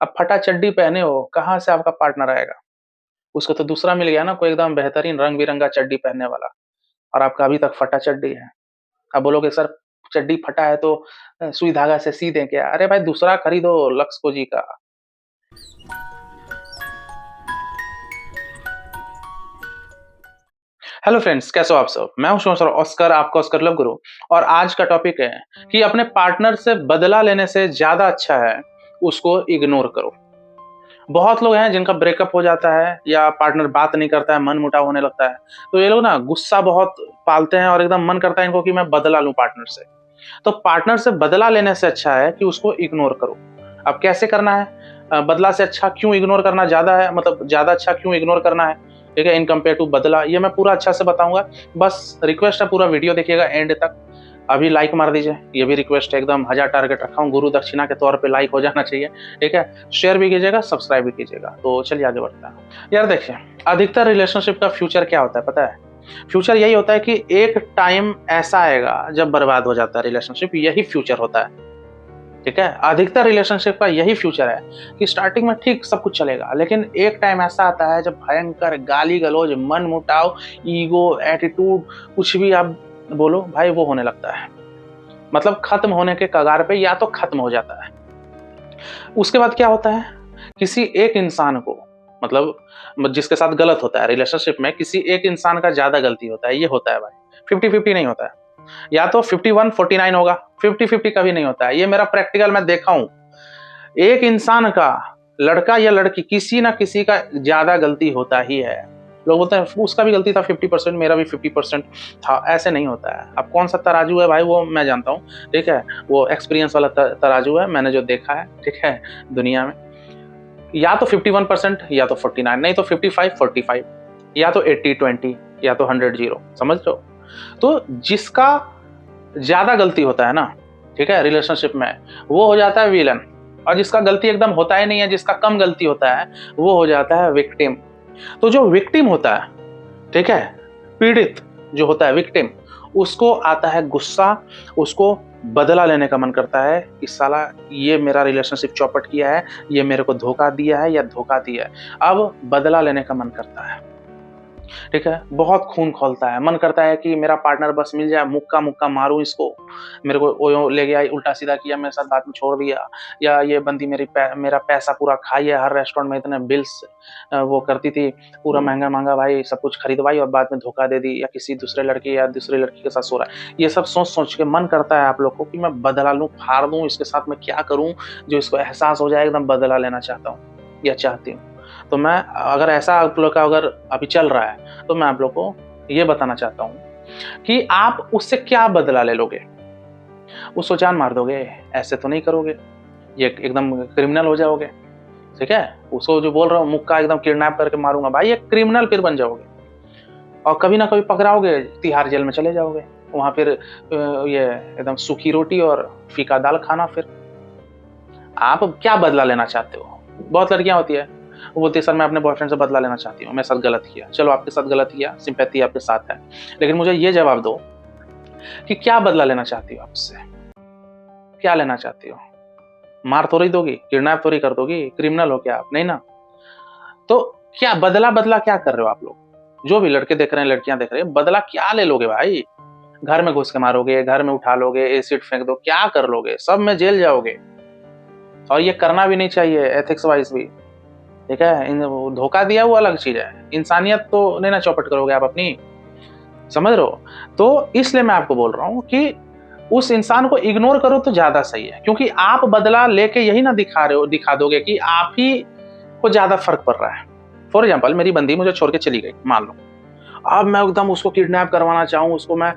अब फटा चड्डी पहने हो, कहाँ से आपका पार्टनर आएगा? उसको तो दूसरा मिल गया ना, कोई एकदम बेहतरीन रंग-बिरंगा चड्डी पहनने वाला, और आपका अभी तक फटा चड्डी है। अब बोलोगे सर चड्डी फटा है तो सुई धागा से सी दें क्या? अरे भाई दूसरा खरीदो लक्स कोजी का। हेलो फ्रेंड्स, कैसे हो आप सब? मैं हूं सर ऑस्कर, आपका ऑस्कर लव गुरु। और आज का टॉपिक है कि अपने पार्टनर से बदला लेने से ज्यादा अच्छा है उसको इग्नोर करो। बहुत लोग हैं जिनका ब्रेकअप हो जाता है या पार्टनर बात नहीं करता है, मन मुटाव होने लगता है, तो ये लोग ना गुस्सा बहुत पालते हैं और एकदम मन करता है इनको कि मैं बदला लूं पार्टनर से। तो पार्टनर से बदला लेने से अच्छा है कि उसको इग्नोर करो। अब कैसे करना है? बदला से अच्छा क्यों इग्नोर करना ज्यादा है, मतलब ज्यादा अच्छा क्यों इग्नोर करना है, ठीक है, इन कंपेयर टू बदला, ये मैं पूरा अच्छा से बताऊंगा। बस रिक्वेस्ट है पूरा वीडियो देखिएगा एंड तक। अभी लाइक मार दीजिए, ये भी रिक्वेस्ट है, एकदम 1000 टारगेट रखा हूँ गुरु दक्षिणा के तौर पे, लाइक हो जाना चाहिए, ठीक है। शेयर भी कीजिएगा, सब्सक्राइब भी कीजिएगा। तो चलिए आगे बढ़ते हैं। यार देखिए, अधिकतर रिलेशनशिप का फ्यूचर क्या होता है पता है? फ्यूचर यही होता है कि एक टाइम ऐसा आएगा जब बर्बाद हो जाता है रिलेशनशिप, यही फ्यूचर होता है, ठीक है। अधिकतर रिलेशनशिप का यही फ्यूचर है कि स्टार्टिंग में ठीक सब कुछ चलेगा, लेकिन एक टाइम ऐसा आता है जब भयंकर गाली गलौज, मन मुटाव, ईगो, एटीट्यूड, कुछ भी आप बोलो भाई, वो होने लगता है। मतलब खत्म होने के कगार पे या तो खत्म हो जाता है। उसके बाद क्या होता है? किसी एक इंसान को, मतलब जिसके साथ गलत होता है रिलेशनशिप में, किसी एक इंसान का ज्यादा गलती होता है, ये होता है भाई। 50-50 नहीं होता है, या तो 51-49 होगा, 50-50 कभी नहीं होता है। ये मेरा प्रैक्टिकल मैं देखा हूं। एक इंसान का, लड़का या लड़की, किसी ना किसी का ज्यादा गलती होता ही है। लोग बोलते हैं उसका भी गलती था 50%, मेरा भी 50% था, ऐसे नहीं होता है। अब कौन सा तराजू है भाई वो मैं जानता हूँ, ठीक है, वो एक्सपीरियंस वाला तराजू है, मैंने जो देखा है, ठीक है, दुनिया में। या तो 51% या तो 49, नहीं तो 55-45, या तो 80-20, या तो 100-0, समझ लो। तो जिसका ज्यादा गलती होता है ना, ठीक है, रिलेशनशिप में, वो हो जाता है विलन। और जिसका गलती एकदम होता ही नहीं है, जिसका कम गलती होता है, वो हो जाता है विक्टिम। तो जो विक्टिम होता है, ठीक है, पीड़ित जो होता है विक्टिम, उसको आता है गुस्सा, उसको बदला लेने का मन करता है कि साला ये मेरा रिलेशनशिप चौपट किया है, ये मेरे को धोखा दिया है या धोखा दिया है, अब बदला लेने का मन करता है, ठीक है। बहुत खून खौलता है, मन करता है कि मेरा पार्टनर बस मिल जाए, मुक्का मुक्का मारूं इसको, मेरे को ओयो ले गया, उल्टा सीधा किया, मेरे साथ बाद में छोड़ दिया, या ये बंदी मेरा पैसा पूरा खाई है, हर रेस्टोरेंट में इतने बिल्स वो करती थी, पूरा महंगा महंगा भाई सब कुछ खरीदवाई और बाद में धोखा दे दी, या किसी दूसरे लड़के या दूसरी लड़की के साथ सो रहा है। ये सब सोच सोच के मन करता है आप लोग को कि मैं बदला लूं, फाड़ दूं इसके साथ, मैं क्या करूं जो इसको एहसास हो जाए, एकदम बदला लेना चाहता हूँ या चाहती हूँ। तो मैं, अगर ऐसा आप लोग का अगर अभी चल रहा है, तो मैं आप लोग को ये बताना चाहता हूं कि आप उससे क्या बदला ले लोगे। उसको जान मार दोगे? ऐसे तो नहीं करोगे, ये एकदम क्रिमिनल हो जाओगे, ठीक है। उसको जो बोल रहा हूँ मुक्का एकदम किडनैप करके मारूंगा, भाई ये क्रिमिनल फिर बन जाओगे, और कभी ना कभी पकड़ाओगे, तिहाड़ जेल में चले जाओगे, वहां फिर ये एकदम सूखी रोटी और फीका दाल खाना। फिर आप क्या बदला लेना चाहते हो? बहुत लड़कियां होती है, वो बोलती है सर मैं अपने बॉयफ्रेंड से बदला लेना चाहती हूँ, मेरे साथ गलत किया। चलो आपके साथ गलत किया, सिंपैथी आपके साथ है, लेकिन मुझे ये जवाब दो कि क्या बदला लेना चाहती हो आपसे? क्या लेना चाहती हो? मार थोड़ी दोगी, किडनैप थोड़ी कर दोगी, क्रिमिनल हो क्या आप? नहीं ना। तो क्या बदला, बदला क्या कर रहे हो आप लोग? जो भी लड़के देख रहे हैं, लड़कियां देख रहे हैं, बदला क्या ले लोगे भाई? घर में घुस के मारोगे, घर में उठा लोगे, एसिड फेंक दो, क्या कर लोगे? सब में जेल जाओगे, और ये करना भी नहीं चाहिए एथिक्स वाइज भी, ठीक है। धोखा दिया वो अलग चीज है, इंसानियत तो नहीं ना चौपट करोगे आप अपनी, समझ रहे हो? तो इसलिए मैं आपको बोल रहा हूं कि उस इंसान को इग्नोर करो तो ज्यादा सही है, क्योंकि आप बदला लेके यही ना दिखा दोगे कि आप ही को ज्यादा फर्क पड़ रहा है। फॉर एग्जाम्पल, मेरी बंदी मुझे छोड़ के चली गई, मान लो, अब मैं एकदम उसको किडनैप करवाना चाहूँ, उसको मैं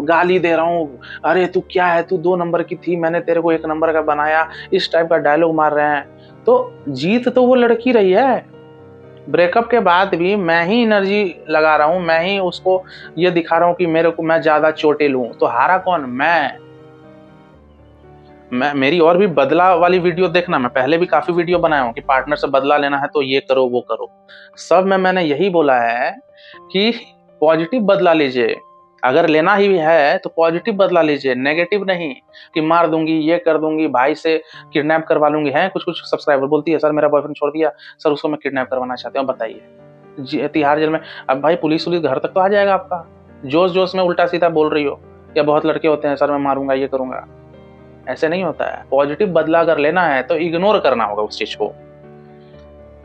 गाली दे रहा हूँ, अरे तू क्या है, तू 2 नंबर की थी, मैंने तेरे को 1 नंबर का बनाया, इस टाइप का डायलॉग मार रहे हैं। तो जीत तो वो लड़की रही है। ब्रेकअप के बाद भी मैं ही एनर्जी लगा रहा हूं, मैं ही उसको ये दिखा रहा हूं कि मेरे को मैं ज्यादा चोटेल हूं, तो हारा कौन? मैं मेरी और भी बदला वाली वीडियो देखना, मैं पहले भी काफी वीडियो बनाया हूं कि पार्टनर से बदला लेना है तो ये करो वो करो, सब में मैंने यही बोला है कि पॉजिटिव बदला लीजिए, अगर लेना ही है तो पॉजिटिव बदला लीजिए, नेगेटिव नहीं कि मार दूंगी, ये कर दूंगी, भाई से किडनैप करवा लूंगी। है कुछ कुछ सब्सक्राइबर बोलती है, सर मेरा बॉयफ्रेंड छोड़ दिया, सर उसको मैं किडनैप करवाना चाहती हूँ, बताइए तिहाड़ जेल में। अब भाई पुलिस घर तक तो आ जाएगा आपका, जोश जोश में उल्टा सीधा बोल रही हो। या बहुत लड़के होते हैं, सर मैं मारूंगा, ये करूंगा। ऐसे नहीं होता है। पॉजिटिव बदला अगर लेना है तो इग्नोर करना होगा उस चीज को।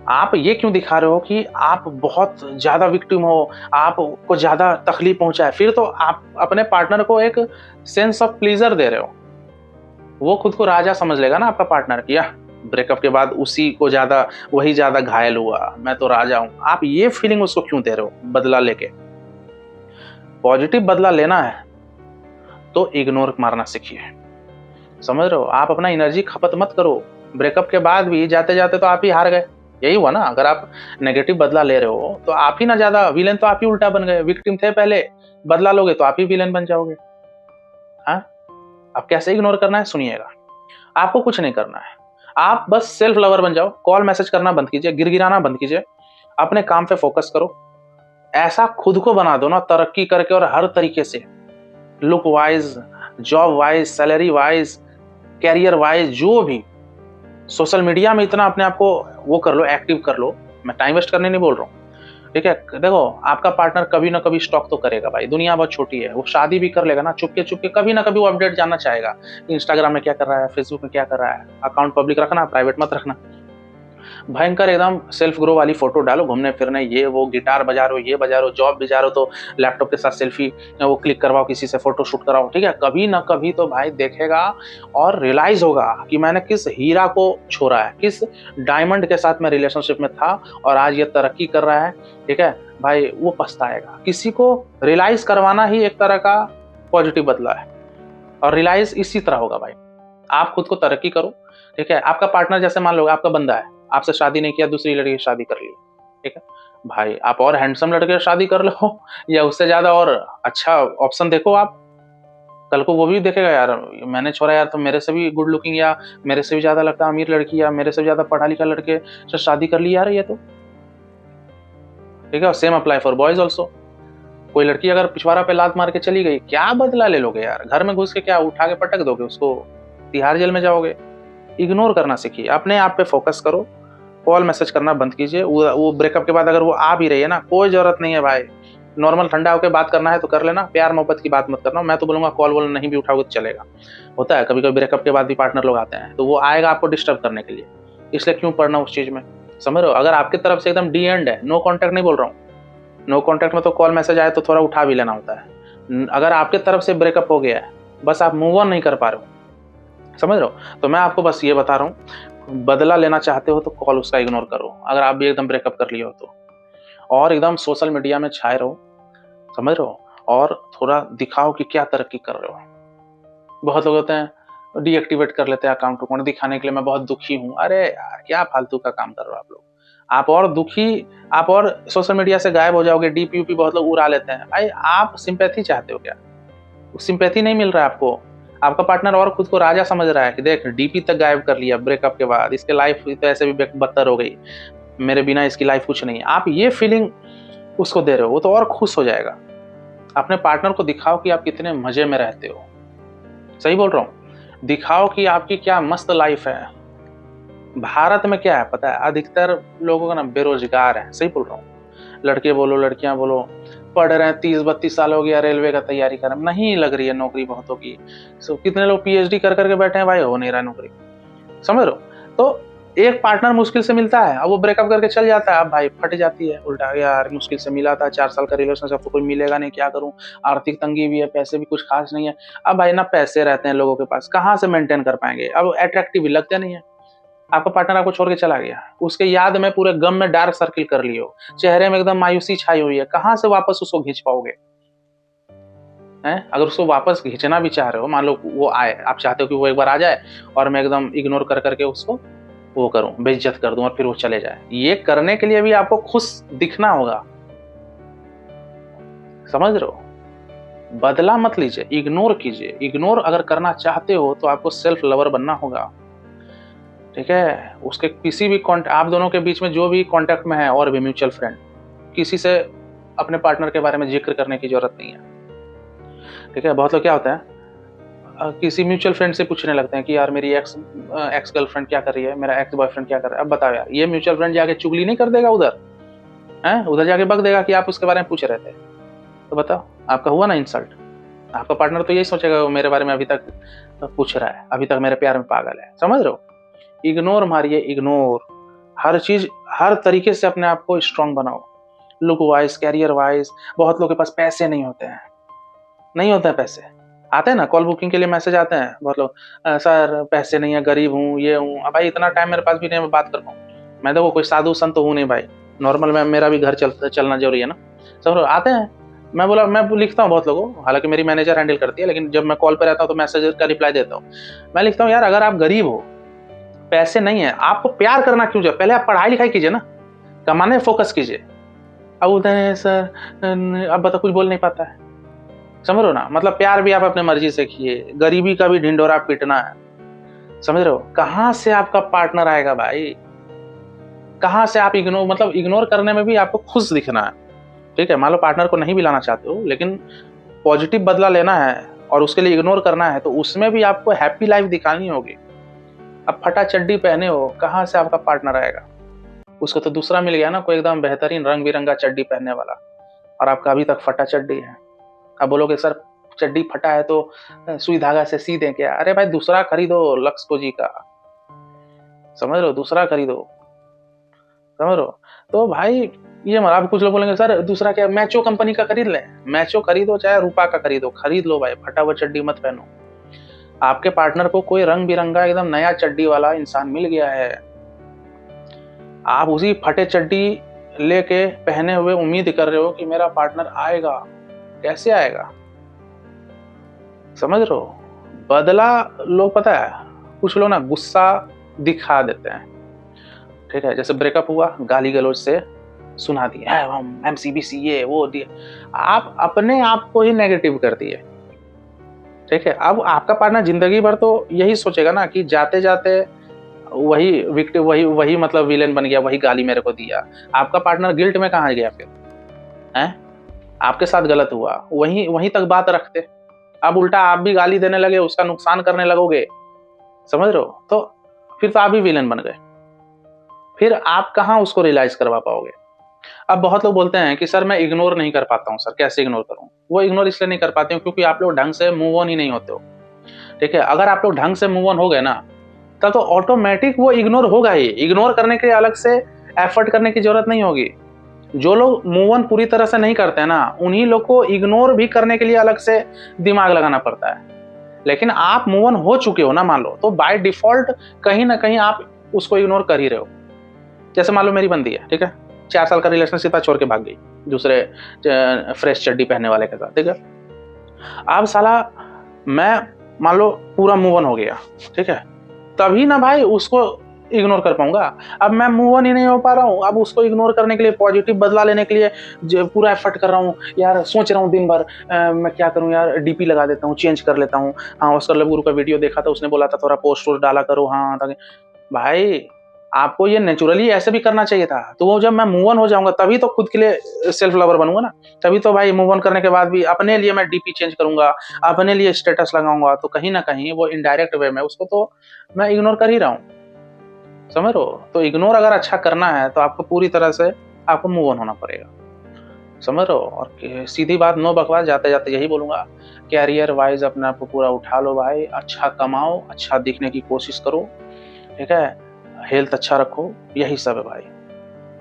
आप ये क्यों दिखा रहे हो कि आप बहुत ज्यादा विक्टिम हो, आपको ज्यादा तकलीफ पहुंचा है? फिर तो आप अपने पार्टनर को एक सेंस ऑफ प्लीजर दे रहे हो। वो खुद को राजा समझ लेगा ना आपका पार्टनर, किया ब्रेकअप के बाद उसी को ज्यादा, वही ज्यादा घायल हुआ, मैं तो राजा हूं। आप ये फीलिंग उसको क्यों दे रहे हो बदला लेके? पॉजिटिव बदला लेना है तो इग्नोर मारना सीखिए। समझ रहे हो? आप अपना एनर्जी खपत मत करो। ब्रेकअप के बाद भी जाते जाते तो आप ही हार गए। यही हुआ ना। अगर आप नेगेटिव बदला ले रहे हो तो आप ही ना ज्यादा विलेन, तो आप ही उल्टा बन गए। विक्टिम थे पहले, बदला लोगे तो आप ही विलेन बन जाओगे। हाँ, अब कैसे इग्नोर करना है सुनिएगा। आपको कुछ नहीं करना है, आप बस सेल्फ लवर बन जाओ। कॉल मैसेज करना बंद कीजिए, गिरगिराना बंद कीजिए, अपने काम पे फोकस करो। ऐसा खुद को बना दो ना, तरक्की करके और हर तरीके से, look wise, job wise, salary wise, career wise, जो भी। सोशल मीडिया में इतना अपने आप को वो कर लो, एक्टिव कर लो। मैं टाइम वेस्ट करने नहीं बोल रहा हूँ, ठीक है। देखो आपका पार्टनर कभी ना कभी स्टॉक तो करेगा भाई, दुनिया बहुत छोटी है। वो शादी भी कर लेगा ना चुपके चुपके, कभी ना कभी वो अपडेट जानना चाहेगा, इंस्टाग्राम में क्या कर रहा है, फेसबुक में क्या कर रहा है। अकाउंट पब्लिक रखना, प्राइवेट मत रखना। भयंकर एकदम सेल्फ ग्रो वाली फोटो डालो, घूमने फिरने, ये वो, गिटार बजा रहे हो, ये बजा रहे हो, जॉब भी जा रहे हो तो लैपटॉप के साथ सेल्फी वो क्लिक करवाओ, किसी से फोटो शूट कराओ, ठीक है। कभी ना कभी तो भाई देखेगा और रियलाइज होगा कि मैंने किस हीरा को छोड़ा है, किस डायमंड के साथ मैं रिलेशनशिप में था और आज ये तरक्की कर रहा है, ठीक है भाई। वो पछताएगा। किसी को रियलाइज करवाना ही एक तरह का पॉजिटिव बदला है, और रियलाइज इसी तरह होगा भाई। आप खुद को तरक्की करो, ठीक है। आपका पार्टनर जैसे मान लो आपका बंदा है, आपसे शादी नहीं किया, दूसरी लड़की से शादी कर ली, ठीक है भाई। आप और हैंडसम लड़के से शादी कर लो या उससे ज्यादा और अच्छा ऑप्शन देखो। आप कल को वो भी देखेगा, यार मैंने छोड़ा यार तो मेरे से भी गुड लुकिंग या मेरे से भी ज्यादा लगता अमीर लड़की या मेरे से भी ज्यादा पढ़ा लिखा लड़के से शादी कर ली यार ये तो, ठीक है। Same apply for boys also. कोई लड़की अगर पिछवाड़ा पे लात मार के चली गई, क्या बदला ले लोगे यार? घर में घुस के क्या उठा के पटक दोगे उसको? तिहाड़ जेल में जाओगे। इग्नोर करना सीखिए, अपने आप पे फोकस करो। कॉल मैसेज करना बंद कीजिए। वो ब्रेकअप के बाद अगर वो आ भी रही है ना, कोई जरूरत नहीं है भाई। नॉर्मल ठंडा होकर बात करना है तो कर लेना, प्यार मोहब्बत की बात मत करना। मैं तो बोलूंगा कॉल वॉल नहीं भी उठाओगे तो चलेगा। होता है कभी कभी ब्रेकअप के बाद भी पार्टनर लोग आते हैं, तो वो आएगा आपको डिस्टर्ब करने के लिए, इसलिए क्यों पढ़ना उस चीज में? समझ रहे हो? अगर आपकी तरफ से एकदम डी एंड है, नो कॉन्टैक्ट नहीं बोल रहा हूँ, नो कॉन्टैक्ट में तो कॉल मैसेज आए तो थोड़ा उठा भी लेना होता है। अगर आपके तरफ से ब्रेकअप हो गया है, बस आप मूव ऑन नहीं कर पा रहे हो, समझ रहे हो? तो मैं आपको बस ये बता रहा हूँ, बदला लेना चाहते हो तो कॉल उसका इग्नोर करो। अगर आप भी एकदम ब्रेकअप कर लियो तो, और एकदम सोशल मीडिया में छाए रहो, समझ रहे हो? और थोड़ा दिखाओ कि क्या तरक्की कर रहे हो। बहुत लोग होते हैं डीएक्टिवेट कर लेते हैं अकाउंट दिखाने के लिए, मैं बहुत दुखी हूँ। अरे यार क्या फालतू का काम कर रहे हो आप लोग। आप और दुखी, आप और सोशल मीडिया से गायब हो जाओगे। डीपी यूपी बहुत लोग उड़ा लेते हैं। भाई आप सिंपैथी चाहते हो क्या? सिंपैथी नहीं मिल रहा है आपको। आपका पार्टनर और खुद को राजा समझ रहा है कि देख डीपी तक गायब कर लिया ब्रेकअप के बाद, इसके लाइफ तो ऐसे भी बदतर हो गई, मेरे बिना इसकी लाइफ कुछ नहीं है। आप ये फीलिंग उसको दे रहे हो, वो तो और खुश हो जाएगा। अपने पार्टनर को दिखाओ कि आप कितने मजे में रहते हो। सही बोल रहा हूँ? दिखाओ कि आपकी क्या मस्त लाइफ है। भारत में क्या है पता है? अधिकतर लोगों का ना बेरोजगार है। सही बोल रहा हूँ? लड़के बोलो लड़कियां बोलो, पढ़ रहे हैं, 30-32 साल हो गया, रेलवे का तैयारी कर रहे हैं, नहीं लग रही है नौकरी बहुतों की। कितने लोग पीएचडी कर करके बैठे हैं भाई, हो नहीं रहा नौकरी। समझ रहे हो? तो एक पार्टनर मुश्किल से मिलता है, अब वो ब्रेकअप करके चल जाता है, अब भाई फट जाती है उल्टा, यार मुश्किल से मिला था, 4 साल का रिलेशनशिप, तो कोई मिलेगा नहीं, क्या करूं, आर्थिक तंगी भी है, पैसे भी कुछ खास नहीं है। अब भाई ना पैसे रहते हैं लोगों के पास, कहाँ से मेंटेन कर पाएंगे? अब अट्रैक्टिव भी लगते नहीं है। आपका पार्टनर आपको छोड़ के चला गया, उसके याद में पूरे गम में डार्क सर्किल कर लियो, चेहरे में एकदम मायूसी छाई हुई है, कहां से वापस उसको खींच पाओगे? हैं? अगर उसको वापस खींचना भी चाह रहे हो, मान लो वो आए, आप चाहते हो कि वो एक बार आ जाए और मैं एकदम इग्नोर कर करके उसको वो करूं, बेइज्जत कर दूं और फिर वो चले जाए। ये करने के लिए भी आपको खुश दिखना होगा। समझ रहे हो? बदला मत लीजिए, इग्नोर कीजिए। इग्नोर अगर करना चाहते हो तो आपको सेल्फ लवर बनना होगा, ठीक है। उसके किसी भी आप दोनों के बीच में जो भी कांटेक्ट में है और भी म्यूचुअल फ्रेंड, किसी से अपने पार्टनर के बारे में जिक्र करने की जरूरत नहीं है। ठीक है। बहुत लोग क्या होता है, किसी म्यूचुअल फ्रेंड से पूछने लगते हैं कि यार मेरी एक्स गर्लफ्रेंड क्या कर रही है, मेरा एक्स बॉयफ्रेंड क्या कर रहा है। अब बताओ यार, ये म्यूचुअल फ्रेंड जाके चुगली नहीं कर देगा उधर, हैं? उधर जाके बक देगा कि आप उसके बारे में पूछ रहे थे। तो बताओ, आपका हुआ ना इंसल्ट। आपका पार्टनर तो यही सोचेगा वो मेरे बारे में अभी तक पूछ रहा है, अभी तक मेरे प्यार में पागल है। समझ रहे हो? इग्नोर मारिए, इग्नोर। हर चीज, हर तरीके से अपने आप को स्ट्रांग बनाओ, लुक वाइज, कैरियर वाइज। बहुत लोगों के पास पैसे नहीं होते हैं, नहीं होते हैं पैसे। आते हैं ना कॉल बुकिंग के लिए मैसेज आते हैं बहुत लोग, सर पैसे नहीं है, गरीब हूँ, ये हूँ। अब भाई इतना टाइम मेरे पास भी नहीं है मैं बात कर पाऊँ। मैं देखो कोई साधु संत तो हूँ नहीं भाई, नॉर्मल में मेरा भी घर चलना जरूरी है ना। सब आते हैं, मैं बोला मैं लिखता हूँ बहुत लोगों को, हालांकि मेरी मैनेजर हैंडल करती है, लेकिन जब मैं कॉल पे रहता हूँ तो मैसेज का रिप्लाई देता हूँ। मैं लिखता हूँ यार अगर आप गरीब हो, पैसे नहीं है, आपको प्यार करना क्यों चाहिए? पहले आप पढ़ाई लिखाई कीजिए ना, कमाने फोकस कीजिए। अब बोलते हैं सर अब बता, कुछ बोल नहीं पाता है। समझ रहे हो ना? मतलब प्यार भी आप अपने मर्जी से किए, गरीबी का भी ढिंडोरा पीटना है। समझ रहे हो? कहां से आपका पार्टनर आएगा भाई? कहां से आप इग्नोर, मतलब इग्नोर करने में भी आपको खुश दिखना है। ठीक है, मान लो पार्टनर को नहीं भी लाना चाहते हो, लेकिन पॉजिटिव बदला लेना है और उसके लिए इग्नोर करना है, तो उसमें भी आपको हैप्पी लाइफ दिखानी होगी। अब फटा चड्डी पहने हो, कहां से आपका पार्टनर आएगा? उसको तो दूसरा मिल गया ना, कोई एकदम बेहतरीन रंग बिरंगा चड्डी पहनने वाला, और आपका अभी तक फटा चड्डी है। अब बोलोगे सर चड्डी फटा है तो सुई धागा से सी दें क्या? अरे भाई दूसरा खरीदो लक्सको जी का। समझ रहे हो? दूसरा खरीदो। समझ रहे हो? तो भाई ये आप कुछ लोग बोलेंगे सर दूसरा क्या, मैचो कंपनी का खरीद लें। मैचो खरीदो चाहे रूपा का खरीदो, खरीद लो भाई, फटा हुआ चड्डी मत पहनो। आपके पार्टनर को कोई रंग बिरंगा एकदम नया चड्डी वाला इंसान मिल गया है, आप उसी फटे चड्डी लेके पहने हुए उम्मीद कर रहे हो कि मेरा पार्टनर आएगा। कैसे आएगा? समझ रहे हो? बदला लोग, पता है कुछ लोग ना गुस्सा दिखा देते हैं। ठीक है, जैसे ब्रेकअप हुआ, गाली गलौज से सुना दिया है, हम एमसीबीसी ये वो दिए, आप अपने आप को ही नेगेटिव कर दिए। ठीक है, अब आपका पार्टनर जिंदगी भर तो यही सोचेगा ना कि जाते जाते वही विक्टिम, वही मतलब विलेन बन गया, वही गाली मेरे को दिया। आपका पार्टनर गिल्ट में कहाँ गया फिर? हैं? आपके साथ गलत हुआ, वहीं तक बात रखते। अब उल्टा आप भी गाली देने लगे, उसका नुकसान करने लगोगे। समझ रहे हो? तो फिर तो आप ही विलेन बन गए, फिर आप कहाँ उसको रियलाइज करवा पाओगे? अब बहुत लोग बोलते हैं कि सर मैं इग्नोर नहीं कर पाता हूँ, सर कैसे इग्नोर करूँ? वो इग्नोर इसलिए नहीं कर पाते हो क्योंकि आप लोग ढंग से मूव ऑन ही नहीं होते हो। ठीक है, अगर आप लोग ढंग से मूव ऑन हो गए ना, तब तो ऑटोमेटिक वो इग्नोर होगा ही। इग्नोर करने के लिए अलग से एफर्ट करने की जरूरत नहीं होगी। जो लोग मूव ऑन पूरी तरह से नहीं करते हैं ना, उन्हीं लोग को इग्नोर भी करने के लिए अलग से दिमाग लगाना पड़ता है। लेकिन आप मूव ऑन हो चुके हो ना, मान लो, तो बाय डिफॉल्ट कहीं ना कहीं आप उसको इग्नोर कर ही रहे हो। जैसे मान लो मेरी बंदी है, ठीक है, 4 साल का रिलेशनशिप था, छोड़ के भाग गई दूसरे फ्रेश चड्डी पहनने वाले के साथ। ठीक है, अब साला मैं मान लो पूरा मूव ऑन हो गया, ठीक है, तभी ना भाई उसको इग्नोर कर पाऊंगा। अब मैं मूव ऑन ही नहीं हो पा रहा हूँ, अब उसको इग्नोर करने के लिए, पॉजिटिव बदला लेने के लिए पूरा एफर्ट कर रहा हूँ यार, सोच रहा हूँ दिन भर मैं क्या करूँ यार, डीपी लगा देता हूँ, चेंज कर लेता हूँ। हाँ, ऑस्कर लव गुरु का वीडियो देखा था, उसने बोला था थोड़ा पोस्ट वोस्ट डाला करो। हाँ, भाई आपको ये नेचुरली ऐसे भी करना चाहिए था। तो वो जब मैं मूव ऑन हो जाऊंगा तभी तो खुद के लिए सेल्फ लवर बनूंगा ना। तभी तो भाई मूव ऑन करने के बाद भी अपने लिए मैं डीपी चेंज करूंगा, अपने लिए स्टेटस लगाऊंगा। तो कहीं ना कहीं वो इनडायरेक्ट वे में उसको तो मैं इग्नोर कर ही रहा हूँ। समझ रहे हो? तो इग्नोर अगर अच्छा करना है तो आपको पूरी तरह से आपको मूव ऑन होना पड़ेगा। समझ रहे हो? और सीधी बात, नो बकवास, जाते जाते यही बोलूंगा, कैरियर वाइज अपने आप को पूरा उठा लो भाई, अच्छा कमाओ, अच्छा दिखने की कोशिश करो। ठीक है, हेल्थ अच्छा रखो, यही सब है भाई।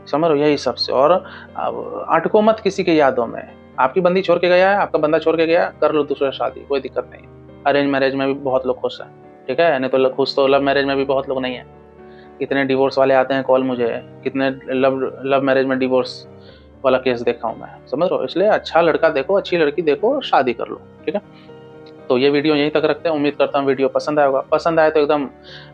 समझ रहे हो? यही सबसे। और अब अटको मत किसी के यादों में। आपकी बंदी छोड़ के गया है, आपका बंदा छोड़ के गया, कर लो दूसरा शादी, कोई दिक्कत नहीं। अरेंज मैरिज में भी बहुत लोग खुश हैं, ठीक है, नहीं तो खुश तो लव मैरिज में भी बहुत लोग नहीं है। कितने डिवोर्स वाले आते हैं कॉल मुझे, कितने लव मैरिज में डिवोर्स वाला केस देखा हूँ मैं। समझ रहे हो? इसलिए अच्छा लड़का देखो, अच्छी लड़की देखो, शादी कर लो। ठीक है, तो ये वीडियो यहीं तक रखते हैं। उम्मीद करता हूँ वीडियो पसंद आएगा। पसंद आए तो एकदम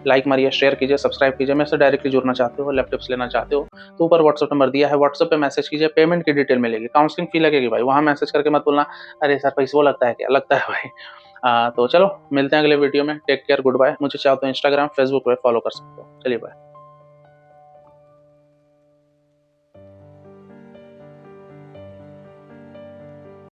लाइक मारिए, शेयर कीजिए, सब्सक्राइब कीजिए। मेरे से डायरेक्टली जुड़ना चाहते हो, लैपटॉप्स लेना चाहते हो तो ऊपर व्हाट्सएप नंबर दिया है, व्हाट्सएप पे मैसेज कीजिए। पेमेंट की डिटेल मिलेगी, काउंसलिंग फी लगेगी भाई, वहाँ मैसेज करके मत बोलना अरे सर पैसे वो लगता है क्या, लगता है भाई। तो चलो मिलते हैं अगले वीडियो में। Take care, good bye. मुझे चाहो तो इंस्टाग्राम फेसबुक पे फॉलो कर सकते हो। चलिए बाय।